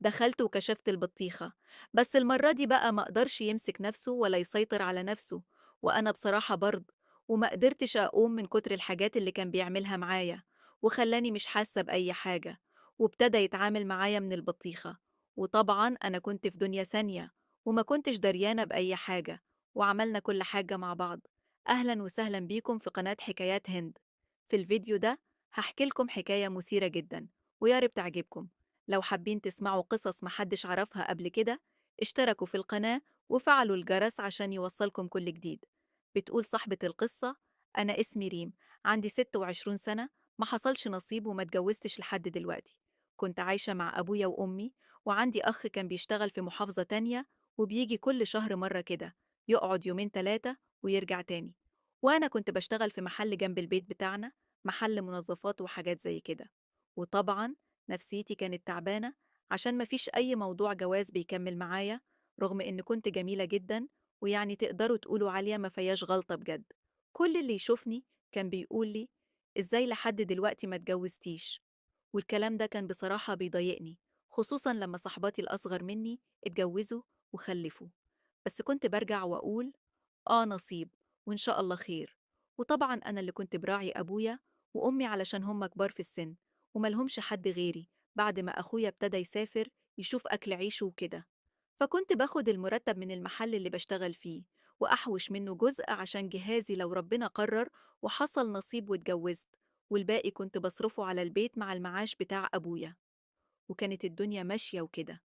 دخلت وكشفت البطيخة، بس المرة دي بقى ما قدرش يمسك نفسه ولا يسيطر على نفسه، وأنا بصراحة برض، وما قدرتش أقوم من كتر الحاجات اللي كان بيعملها معايا، وخلاني مش حاسة بأي حاجة، وابتدى يتعامل معايا من البطيخة. وطبعا أنا كنت في دنيا ثانية، وما كنتش دريانة بأي حاجة، وعملنا كل حاجة مع بعض. أهلا وسهلا بيكم في قناة حكايات هند. في الفيديو ده هحكي لكم حكاية مثيرة جدا، ويا رب تعجبكم. لو حابين تسمعوا قصص محدش عرفها قبل كده، اشتركوا في القناة وفعلوا الجرس عشان يوصلكم كل جديد. بتقول صاحبة القصة: أنا اسمي ريم، عندي 26 سنة، ما حصلش نصيب وما اتجوزتش لحد دلوقتي. كنت عايشة مع أبويا وأمي، وعندي أخ كان بيشتغل في محافظة تانية، وبيجي كل شهر مرة كده، يقعد يومين تلاتة ويرجع تاني. وأنا كنت بشتغل في محل جنب البيت بتاعنا، محل منظفات وحاجات زي كده. وطبعا نفسيتي كانت تعبانة عشان مفيش أي موضوع جواز بيكمل معايا، رغم إن كنت جميلة جدا، ويعني تقدروا تقولوا عليا ما فياش غلطة بجد. كل اللي يشوفني كان بيقول لي: إزاي لحد دلوقتي ما اتجوزتيش؟ والكلام ده كان بصراحة بيضايقني، خصوصا لما صحباتي الأصغر مني اتجوزوا وخلفوا. بس كنت برجع وأقول: نصيب، وإن شاء الله خير. وطبعا أنا اللي كنت براعي أبويا وأمي علشان هم كبار في السن، وملهمش حد غيري بعد ما أخويا ابتدى يسافر يشوف أكل عيشه وكده. فكنت باخد المرتب من المحل اللي بشتغل فيه، وأحوش منه جزء عشان جهازي لو ربنا قرر وحصل نصيب واتجوزت، والباقي كنت بصرفه على البيت مع المعاش بتاع أبويا. وكانت الدنيا ماشية وكده.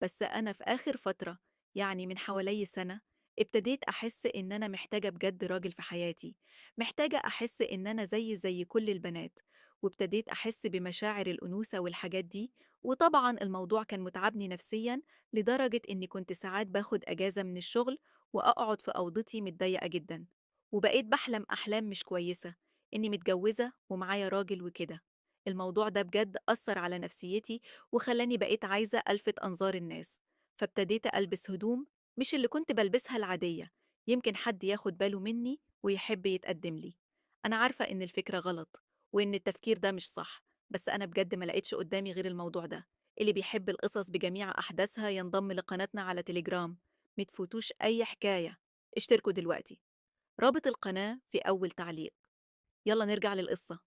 بس أنا في آخر فترة، يعني من حوالي سنة، ابتديت أحس إن أنا محتاجة بجد راجل في حياتي، محتاجة أحس إن أنا زي كل البنات، وابتديت أحس بمشاعر الأنوثة والحاجات دي. وطبعا الموضوع كان متعبني نفسيا، لدرجة إني كنت ساعات باخد أجازة من الشغل وأقعد في أوضتي متضايقة جدا، وبقيت بحلم أحلام مش كويسة، إني متجوزة ومعايا راجل وكده. الموضوع ده بجد أثر على نفسيتي، وخلاني بقيت عايزة ألفت أنظار الناس. فابتديت ألبس هدوم مش اللي كنت بلبسها العادية، يمكن حد ياخد باله مني ويحب يتقدم لي. أنا عارفة إن الفكرة غلط، وإن التفكير ده مش صح، بس أنا بجد ما لقيتش قدامي غير الموضوع ده. اللي بيحب القصص بجميع أحداثها ينضم لقناتنا على تليجرام. متفوتوش أي حكاية. اشتركوا دلوقتي، رابط القناة في أول تعليق. يلا نرجع للقصة.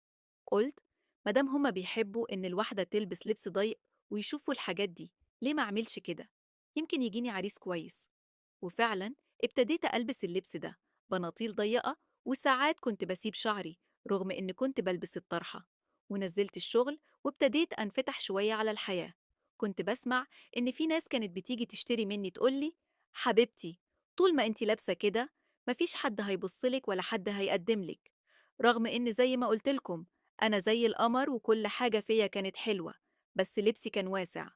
قلت: مادام هما بيحبوا إن الواحدة تلبس لبس ضيق ويشوفوا الحاجات دي، ليه ما أعملش كده؟ يمكن يجيني عريس كويس. وفعلا ابتديت ألبس اللبس ده، بناطيل ضيقة، وساعات كنت بسيب شعري رغم إن كنت بلبس الطرحة. ونزلت الشغل وابتديت أنفتح شوية على الحياة. كنت بسمع إن في ناس كانت بتيجي تشتري مني تقولي: حبيبتي، طول ما انتي لابسة كده مفيش حد هيبصلك ولا حد هيقدملك. رغم إن زي ما قلتلكم، أنا زي القمر وكل حاجة فيا كانت حلوة، بس لبسي كان واسع.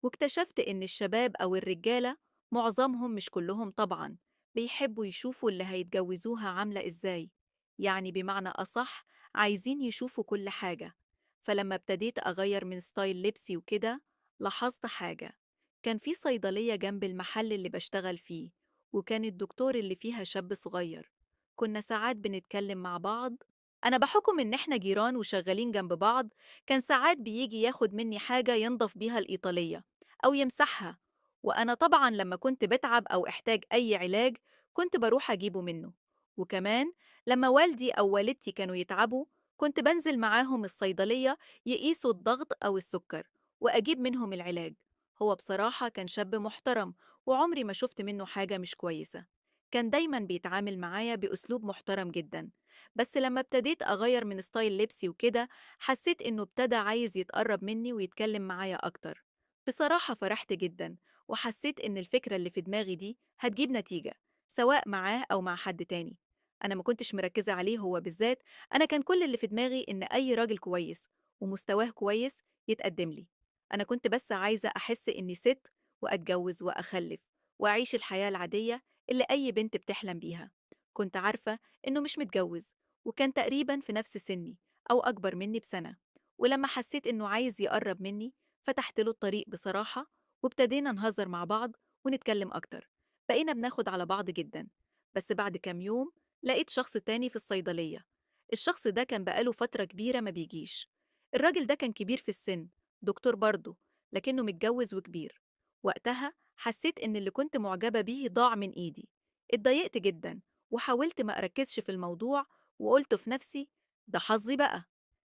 واكتشفت إن الشباب أو الرجالة، معظمهم مش كلهم طبعا، بيحبوا يشوفوا اللي هيتجوزوها عاملة إزاي، يعني بمعنى أصح عايزين يشوفوا كل حاجة. فلما ابتديت أغير من ستايل لبسي وكده، لاحظت حاجة. كان في صيدلية جنب المحل اللي بشتغل فيه، وكان الدكتور اللي فيها شاب صغير. كنا ساعات بنتكلم مع بعض. أنا بحكم إن إحنا جيران وشغالين جنب بعض، كان ساعات بيجي ياخد مني حاجة ينضف بيها الإيطالية أو يمسحها، وأنا طبعا لما كنت بتعب أو احتاج أي علاج كنت بروح أجيبه منه. وكمان لما والدي أو والدتي كانوا يتعبوا، كنت بنزل معاهم الصيدلية يقيسوا الضغط أو السكر، وأجيب منهم العلاج. هو بصراحة كان شاب محترم، وعمري ما شفت منه حاجة مش كويسة. كان دايما بيتعامل معايا بأسلوب محترم جدا. بس لما ابتديت أغير من ستايل لبسي وكده، حسيت إنه ابتدى عايز يتقرب مني ويتكلم معايا أكتر. بصراحة فرحت جدا، وحسيت إن الفكرة اللي في دماغي دي هتجيب نتيجة، سواء معاه أو مع حد تاني. أنا ما كنتش مركزة عليه هو بالذات، أنا كان كل اللي في دماغي إن أي راجل كويس ومستواه كويس يتقدم لي. أنا كنت بس عايزة أحس إني ست، وأتجوز وأخلف، وأعيش الحياة العادية اللي أي بنت بتحلم بيها. كنت عارفة إنه مش متجوز، وكان تقريبا في نفس سني أو أكبر مني بسنة. ولما حسيت إنه عايز يقرب مني، فتحت له الطريق بصراحة، وابتدينا نهزر مع بعض ونتكلم أكتر. بقينا بناخد على بعض جدا. بس بعد كام يوم لقيت شخص تاني في الصيدلية. الشخص ده كان بقاله فترة كبيرة ما بيجيش. الراجل ده كان كبير في السن، دكتور برضه، لكنه متجوز وكبير. وقتها حسيت إن اللي كنت معجبة بيه ضاع من إيدي. اتضايقت جدا وحاولت ما أركزش في الموضوع، وقلت في نفسي ده حظي بقى.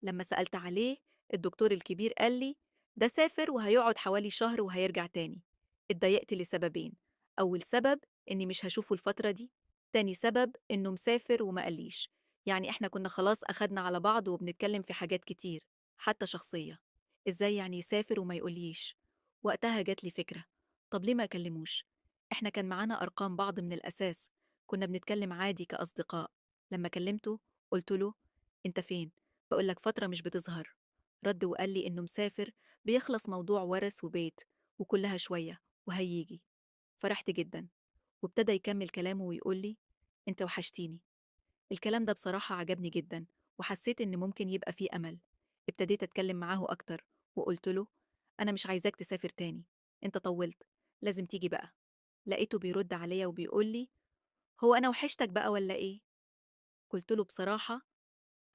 لما سألت عليه الدكتور الكبير قال لي ده سافر وهيقعد حوالي شهر وهيرجع تاني. اتضايقت لسببين: أول سبب إني مش هشوفه الفترة دي، تاني سبب إنه مسافر وما قاليش. يعني إحنا كنا خلاص أخدنا على بعض وبنتكلم في حاجات كتير حتى شخصية. إزاي يعني يسافر وما يقوليش؟ وقتها جات لي فكرة، طب ليه ما أكلموش؟ إحنا كان معانا أرقام بعض من الأساس، كنا بنتكلم عادي كأصدقاء. لما كلمته قلت له أنت فين؟ بقولك فترة مش بتظهر. رد وقال لي إنه مسافر، بيخلص موضوع ورث وبيت وكلها شوية وهيجي. فرحت جدا، وابتدى يكمل كلامه ويقول لي أنت وحشتيني. الكلام ده بصراحة عجبني جدا، وحسيت إن ممكن يبقى فيه أمل. ابتديت أتكلم معاه أكتر وقلت له أنا مش عايزاك تسافر تاني، أنت طولت، لازم تيجي بقى. لقيته بيرد عليا وبيقول لي هو أنا وحشتك بقى ولا إيه؟ قلت له بصراحة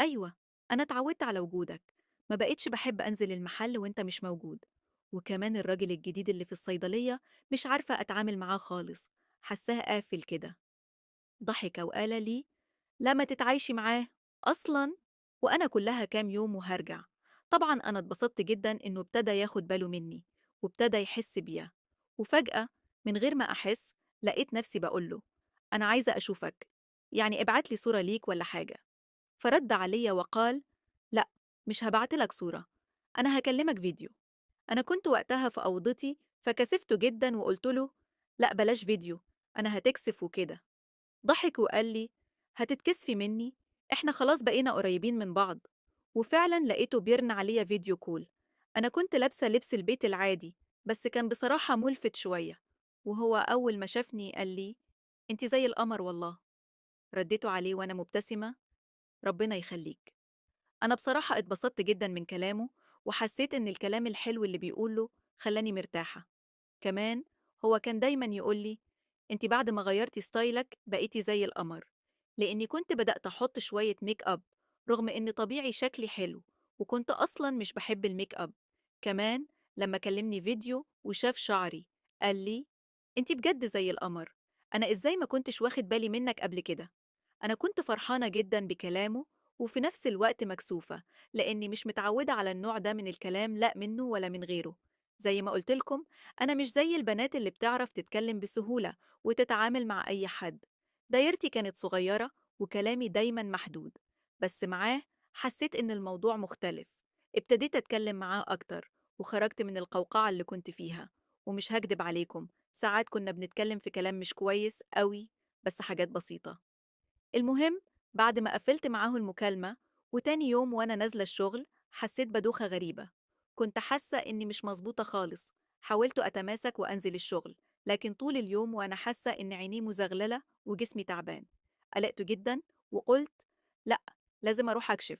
أيوة، أنا اتعودت على وجودك، ما بقيتش بحب أنزل المحل وأنت مش موجود. وكمان الراجل الجديد اللي في الصيدلية مش عارفة أتعامل معاه خالص، حساه قافل كده. ضحك وقال لي لا ما تتعايشي معاه أصلا، وأنا كلها كام يوم وهرجع. طبعا أنا اتبسطت جدا إنه ابتدى ياخد باله مني وابتدى يحس بيا. وفجأة من غير ما أحس لقيت نفسي بقوله أنا عايزة أشوفك، يعني ابعت لي صورة ليك ولا حاجة. فرد عليا وقال لا، مش هبعتلك صورة، أنا هكلمك فيديو. أنا كنت وقتها في أوضتي فكسفته جدا وقلت له لا بلاش فيديو، أنا هتكسف وكده. ضحك وقال لي هتتكسفي مني، احنا خلاص بقينا قريبين من بعض. وفعلا لقيته بيرن عليا فيديو كول. انا كنت لابسه لبس البيت العادي، بس كان بصراحه ملفت شويه. وهو اول ما شافني قال لي انت زي القمر والله. رديته عليه وانا مبتسمه ربنا يخليك. انا بصراحه اتبسطت جدا من كلامه، وحسيت ان الكلام الحلو اللي بيقوله خلاني مرتاحه. كمان هو كان دايما يقول لي انت بعد ما غيرتي ستايلك بقيتي زي القمر، لاني كنت بدأت احط شوية ميك اب رغم ان طبيعي شكلي حلو، وكنت اصلا مش بحب الميك اب. كمان لما كلمني فيديو وشاف شعري قال لي انت بجد زي القمر، انا ازاي ما كنتش واخد بالي منك قبل كده. انا كنت فرحانة جدا بكلامه، وفي نفس الوقت مكسوفة لاني مش متعودة على النوع ده من الكلام، لا منه ولا من غيره. زي ما قلتلكم أنا مش زي البنات اللي بتعرف تتكلم بسهولة وتتعامل مع أي حد. دايرتي كانت صغيرة وكلامي دايما محدود، بس معاه حسيت إن الموضوع مختلف. ابتديت أتكلم معاه أكتر وخرجت من القوقعة اللي كنت فيها. ومش هكدب عليكم، ساعات كنا بنتكلم في كلام مش كويس قوي، بس حاجات بسيطة. المهم بعد ما قفلت معاه المكالمة وتاني يوم وأنا نازلة الشغل حسيت بدوخة غريبة. كنت حاسة إني مش مظبوطة خالص. حاولت أتماسك وأنزل الشغل، لكن طول اليوم وأنا حاسة إن عيني مزغللة وجسمي تعبان. قلقت جدا وقلت لأ، لازم أروح أكشف.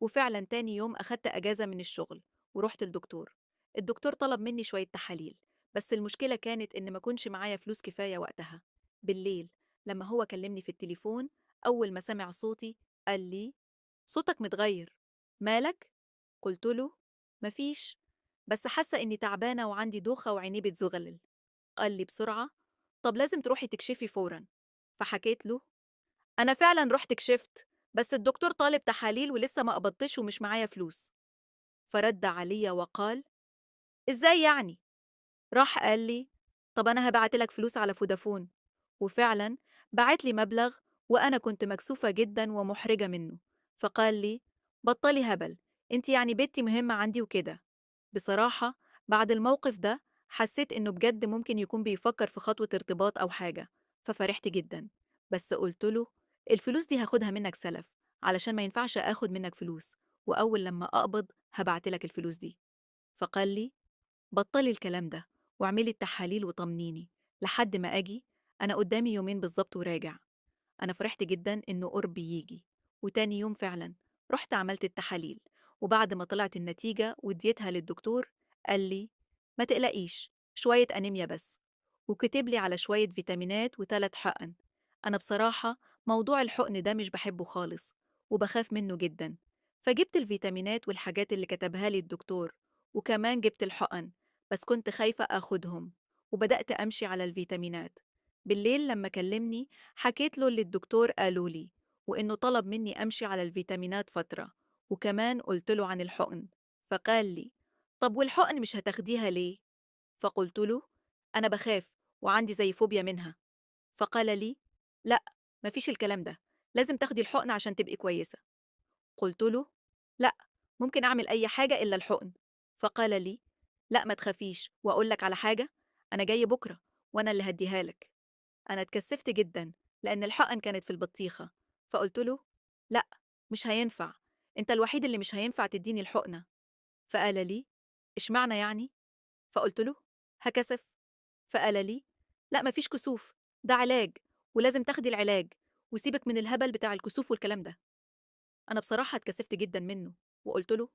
وفعلا تاني يوم أخدت أجازة من الشغل ورحت الدكتور. الدكتور طلب مني شوية تحاليل، بس المشكلة كانت إن ما كنش معايا فلوس كفاية وقتها. بالليل لما هو كلمني في التليفون أول ما سمع صوتي قال لي صوتك متغير، مالك؟ قلت له مفيش، بس حاسة إني تعبانة وعندي دوخة وعيني بتزغلل. قال لي بسرعة طب لازم تروحي تكشفي فورا. فحكيت له أنا فعلا رحت كشفت، بس الدكتور طالب تحاليل ولسه ما قبضتش ومش معايا فلوس. فرد عليا وقال إزاي يعني؟ راح قال لي طب أنا هبعتلك فلوس على فودافون. وفعلا بعت لي مبلغ، وأنا كنت مكسوفة جدا ومحرجة منه. فقال لي بطلي هبل، انت يعني بنتي مهمة عندي وكده. بصراحة بعد الموقف ده حسيت إنه بجد ممكن يكون بيفكر في خطوة ارتباط أو حاجة. ففرحت جدا، بس قلت له الفلوس دي هاخدها منك سلف، علشان ما ينفعش آخد منك فلوس، وأول لما أقبض هبعتلك الفلوس دي. فقال لي بطلي الكلام ده واعملي التحاليل وطمنيني لحد ما أجي، أنا قدامي يومين بالظبط وراجع. أنا فرحت جدا إنه قرب يجي. وتاني يوم فعلا رحت عملت التحاليل، وبعد ما طلعت النتيجة واديتها للدكتور قال لي ما تقلقيش، شوية أنيميا بس. وكتب لي على شوية فيتامينات وثلاث حقن. أنا بصراحة موضوع الحقن ده مش بحبه خالص وبخاف منه جدا. فجبت الفيتامينات والحاجات اللي كتبها لي الدكتور، وكمان جبت الحقن. بس كنت خايفة آخدهم، وبدأت أمشي على الفيتامينات. بالليل لما كلمني حكيت له اللي الدكتور قالوا لي، وإنه طلب مني أمشي على الفيتامينات فترة، وكمان قلت له عن الحقن. فقال لي: طب والحقن مش هتاخديها ليه؟ فقلت له: أنا بخاف وعندي زي فوبيا منها. فقال لي: لأ، مفيش الكلام ده، لازم تاخدي الحقن عشان تبقي كويسة. قلت له: لأ، ممكن أعمل أي حاجة إلا الحقن. فقال لي: لأ ما تخافيش، وأقول لك على حاجة، أنا جاي بكرة وأنا اللي هديها لك. أنا اتكسفت جدا لأن الحقن كانت في البطيخة. فقلت له: لأ، مش هينفع، أنت الوحيد اللي مش هينفع تديني الحقنة. فقال لي: إشمعنى يعني؟ فقلت له: هكسف. فقال لي: لأ مفيش كسوف، ده علاج، ولازم تاخدي العلاج، وسيبك من الهبل بتاع الكسوف والكلام ده. أنا بصراحة اتكسفت جدا منه، وقلت له: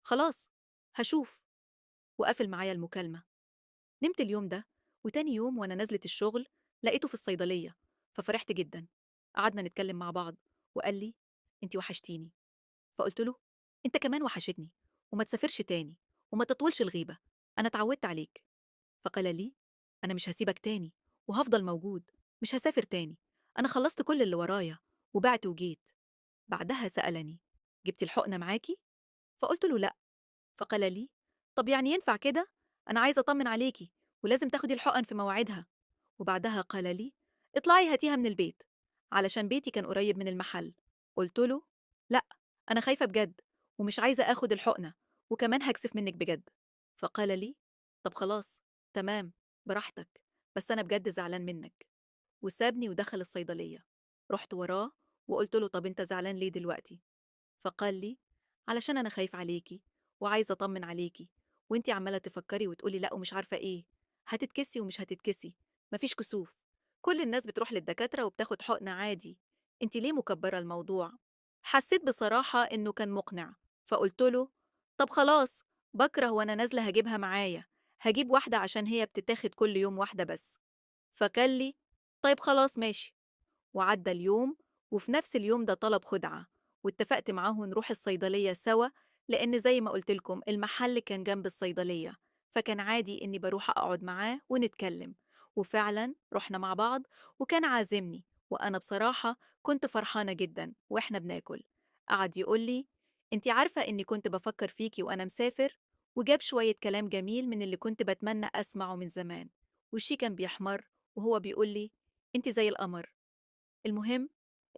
خلاص، هشوف. وقفل معايا المكالمة. نمت اليوم ده، وتاني يوم وأنا نازلة الشغل لقيته في الصيدلية، ففرحت جدا. قعدنا نتكلم مع بعض، وقال لي: انتي وحشتيني. فقلت له: انت كمان وحشتني، وما تسافرش تاني، وما تطولش الغيبة، أنا اتعودت عليك. فقال لي: أنا مش هسيبك تاني، وهفضل موجود، مش هسافر تاني، أنا خلصت كل اللي ورايا، وبعت وجيت. بعدها سألني: جبتي الحقنة معاكي؟ فقلت له: لأ. فقال لي: طب يعني ينفع كده؟ أنا عايزة أطمن عليكي، ولازم تاخدي الحقن في مواعيدها. وبعدها قال لي: اطلعي هاتيها من البيت، علشان بيتي كان قريب من المحل. قلت له: لأ، أنا خايفة بجد، ومش عايزة آخد الحقنة، وكمان هكسف منك بجد. فقال لي: طب خلاص، تمام، براحتك، بس أنا بجد زعلان منك. وسابني ودخل الصيدلية. رحت وراه وقلت له: طب أنت زعلان ليه دلوقتي؟ فقال لي: علشان أنا خايف عليكي، وعايزة أطمن عليكي، وإنتي عمالة تفكري وتقولي لأ ومش عارفة إيه، هتتكسي ومش هتتكسي، مفيش كسوف، كل الناس بتروح للدكاترة وبتاخد حقن عادي، إنتي ليه مكبرة الموضوع؟ حسيت بصراحة إنه كان مقنع، فقلت له: طب خلاص، بكره وأنا نازلة هجيبها معايا، هجيب واحدة عشان هي بتتاخد كل يوم واحدة بس. فقال لي: طيب خلاص ماشي. وعدى اليوم، وفي نفس اليوم ده طلب خدعة، واتفقت معاه نروح الصيدلية سوا، لأن زي ما قلتلكم المحل كان جنب الصيدلية، فكان عادي إني بروح أقعد معاه ونتكلم. وفعلا رحنا مع بعض، وكان عازمني، وأنا بصراحة كنت فرحانة جدا وإحنا بناكل. قعد يقول لي: انتي عارفة إني كنت بفكر فيكي وأنا مسافر؟ وجاب شوية كلام جميل من اللي كنت بتمنى أسمعه من زمان. وشي كان بيحمر وهو بيقول لي: انتي زي القمر. المهم،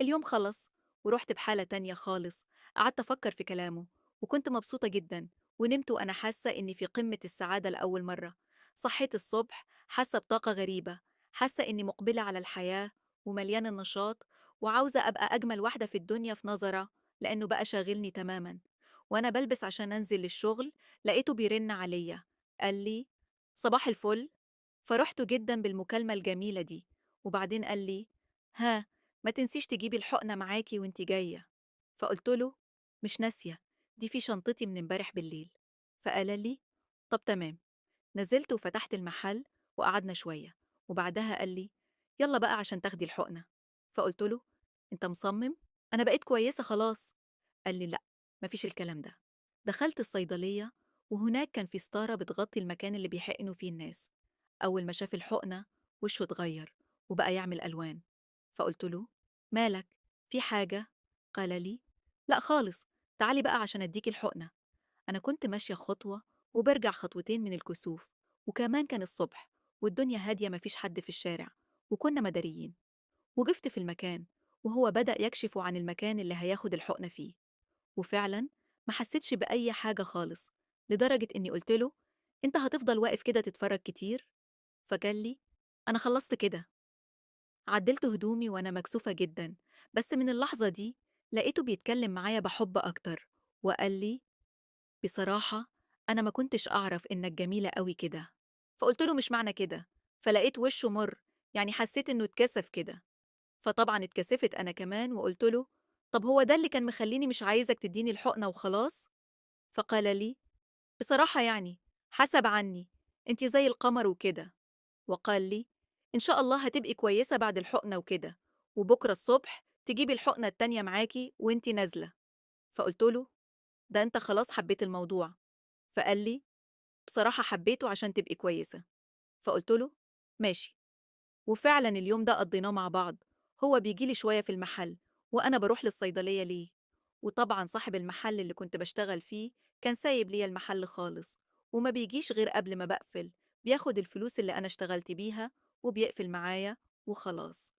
اليوم خلص، ورحت بحالة تانية خالص. قعدت أفكر في كلامه، وكنت مبسوطة جدا، ونمت وأنا حاسة إني في قمة السعادة لأول مرة. صحيت الصبح حاسة بطاقة غريبة، حاسة إني مقبلة على الحياة ومليانة النشاط، وعاوزة أبقى أجمل واحدة في الدنيا في نظرة، لأنه بقى شاغلني تماما. وأنا بلبس عشان أنزل للشغل لقيته بيرن عليا، قال لي: صباح الفل. فرحت جدا بالمكالمة الجميلة دي. وبعدين قال لي: ها، ما تنسيش تجيبي الحقنة معاكي وانتي جاية. فقلت له: مش ناسية، دي في شنطتي من امبارح بالليل. فقال لي: طب تمام. نزلت وفتحت المحل، وقعدنا شوية، وبعدها قال لي: يلا بقى عشان تاخدي الحقنة. فقلت له: انت مصمم؟ أنا بقيت كويسة خلاص. قال لي: لأ، مفيش الكلام ده. دخلت الصيدلية، وهناك كان في ستارة بتغطي المكان اللي بيحقنوا فيه الناس. أول ما شاف الحقنة وشه اتغير، وبقى يعمل ألوان. فقلت له: مالك؟ في حاجة؟ قال لي: لا خالص، تعالي بقى عشان أديكي الحقنة. أنا كنت ماشية خطوة وبرجع خطوتين من الكسوف، وكمان كان الصبح، والدنيا هادية مفيش حد في الشارع، وكنا مداريين. وقفت في المكان، وهو بدأ يكشف عن المكان اللي هياخد الحقنة فيه. وفعلا ما حسيتش بأي حاجة خالص، لدرجة إني قلت له: أنت هتفضل واقف كده تتفرج كتير؟ فقال لي: أنا خلصت كده. عدلت هدومي وأنا مكسوفة جدا، بس من اللحظة دي لقيته بيتكلم معايا بحب أكتر، وقال لي: بصراحة أنا ما كنتش أعرف إنك جميلة قوي كده. فقلت له: مش معنى كده. فلقيت وشه مر، يعني حسيت إنه اتكسف كده. فطبعا اتكسفت أنا كمان، وقلت له: طب هو ده اللي كان مخليني مش عايزك تديني الحقنة وخلاص؟ فقال لي: بصراحة يعني، حسب عني، انتي زي القمر وكده. وقال لي: إن شاء الله هتبقي كويسة بعد الحقنة وكده، وبكرة الصبح تجيبي الحقنة التانية معاكي وانتي نازلة. فقلت له: ده انت خلاص حبيت الموضوع. فقال لي: بصراحة حبيته عشان تبقي كويسة. فقلت له ماشي. وفعلا اليوم ده قضيناه مع بعض. هو بيجيلي شوية في المحل، وأنا بروح للصيدلية ليه. وطبعا صاحب المحل اللي كنت بشتغل فيه كان سايب لي المحل خالص، وما بيجيش غير قبل ما بقفل، بياخد الفلوس اللي أنا اشتغلت بيها وبيقفل معايا وخلاص.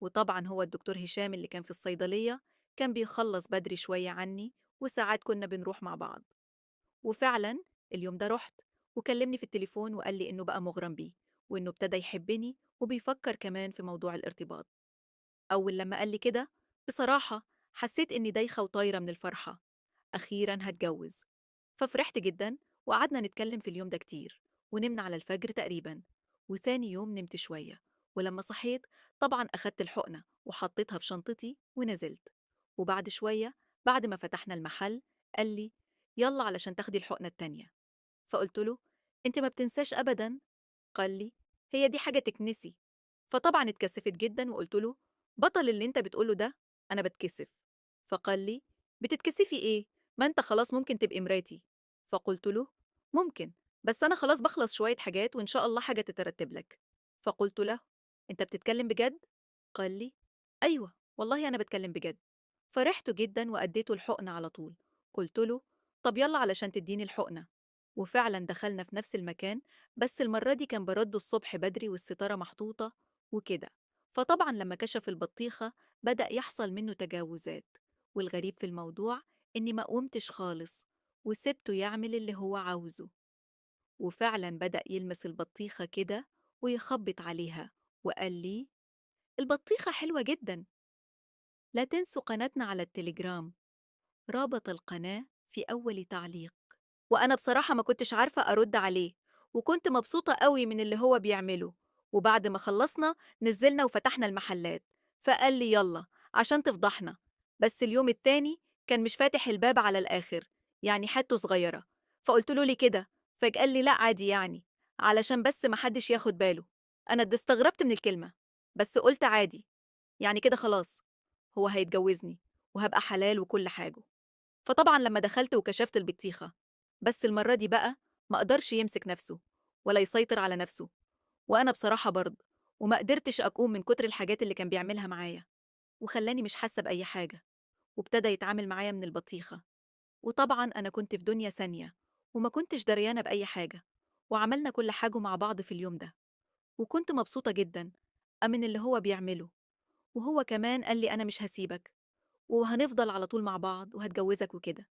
وطبعا هو الدكتور هشام اللي كان في الصيدلية كان بيخلص بدري شوية عني، وساعات كنا بنروح مع بعض. وفعلا اليوم ده رحت، وكلمني في التليفون وقال لي إنه بقى مغرم بيه، وإنه ابتدى يحبني وبيفكر كمان في موضوع الارتباط. أول لما قال لي كده بصراحة حسيت إني دايخة وطايرة من الفرحة. أخيرا هتجوز. ففرحت جدا، وقعدنا نتكلم في اليوم ده كتير، ونمنا على الفجر تقريبا. وثاني يوم نمت شوية، ولما صحيت طبعا أخدت الحقنة وحطيتها في شنطتي ونزلت. وبعد شوية، بعد ما فتحنا المحل، قال لي يلا علشان تاخدي الحقنة التانية. فقلت له انت ما بتنساش أبدا. قال لي هي دي حاجة تكنسي. فطبعا اتكسفت جدا وقلت له بطل اللي انت بتقوله ده، أنا بتكسف. فقال لي بتتكسفي إيه؟ ما انت خلاص ممكن تبقي مراتي. فقلت له ممكن، بس أنا خلاص بخلص شوية حاجات وإن شاء الله حاجة تترتب لك. فقلت له انت بتتكلم بجد؟ قال لي أيوة والله أنا بتكلم بجد. فرحت جدا وأديته الحقنة على طول. قلت له طب يلا علشان تديني الحقنة. وفعلا دخلنا في نفس المكان، بس المرة دي كان برده الصبح بدري والستارة محطوطة وكده. فطبعا لما كشف البطيخة بدأ يحصل منه تجاوزات. والغريب في الموضوع إني ما قمتش خالص، وسبته يعمل اللي هو عاوزه. وفعلا بدأ يلمس البطيخة كده ويخبط عليها، وقال لي البطيخة حلوة جدا. لا تنسوا قناتنا على التليجرام، رابط القناة في أول تعليق. وأنا بصراحة ما كنتش عارفة أرد عليه، وكنت مبسوطة قوي من اللي هو بيعمله. وبعد ما خلصنا نزلنا وفتحنا المحلات. فقال لي يلا عشان تفضحنا. بس اليوم التاني كان مش فاتح الباب على الآخر، يعني حته صغيرة. فقلت له ليه كده؟ فقال لي لا عادي يعني، علشان بس محدش ياخد باله. أنا استغربت من الكلمة، بس قلت عادي، يعني كده خلاص هو هيتجوزني وهبقى حلال وكل حاجة. فطبعا لما دخلت وكشفت البطيخة، بس المرة دي بقى ما قدرش يمسك نفسه ولا يسيطر على نفسه. وأنا بصراحة برضه، وما قدرتش أقوم من كتر الحاجات اللي كان بيعملها معايا، وخلاني مش حاسة بأي حاجة. وابتدى يتعامل معايا من البطيخة. وطبعا أنا كنت في دنيا ثانية، وما كنتش دريانة بأي حاجة. وعملنا كل حاجة مع بعض في اليوم ده، وكنت مبسوطة جدا من اللي هو بيعمله. وهو كمان قال لي أنا مش هسيبك، وهنفضل على طول مع بعض وهتجوزك وكده.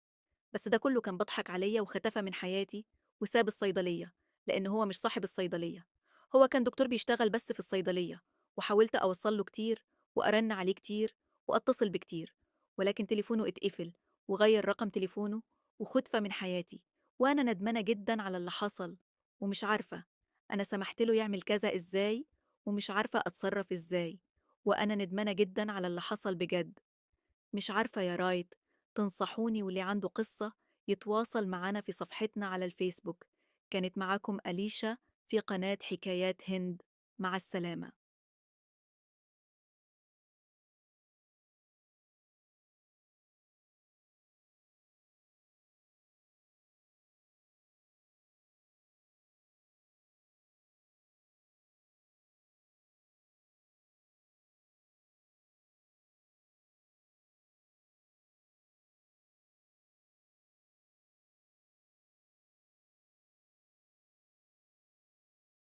بس ده كله كان بيضحك عليا واختفى من حياتي، وساب الصيدلية، لأن هو مش صاحب الصيدلية. هو كان دكتور بيشتغل بس في الصيدلية. وحاولت أوصل له كتير، وأرن عليه كتير، وأتصل بكتير، ولكن تليفونه اتقفل، وغير رقم تليفونه، وخدفة من حياتي. وأنا ندمانة جدا على اللي حصل، ومش عارفة أنا سمحت له يعمل كذا إزاي، ومش عارفة أتصرف إزاي. وأنا ندمانة جدا على اللي حصل بجد. مش عارفة يا رايت تنصحوني، واللي عنده قصة يتواصل معنا في صفحتنا على الفيسبوك. كانت معاكم أليشا في قناة حكايات هند. مع السلامة.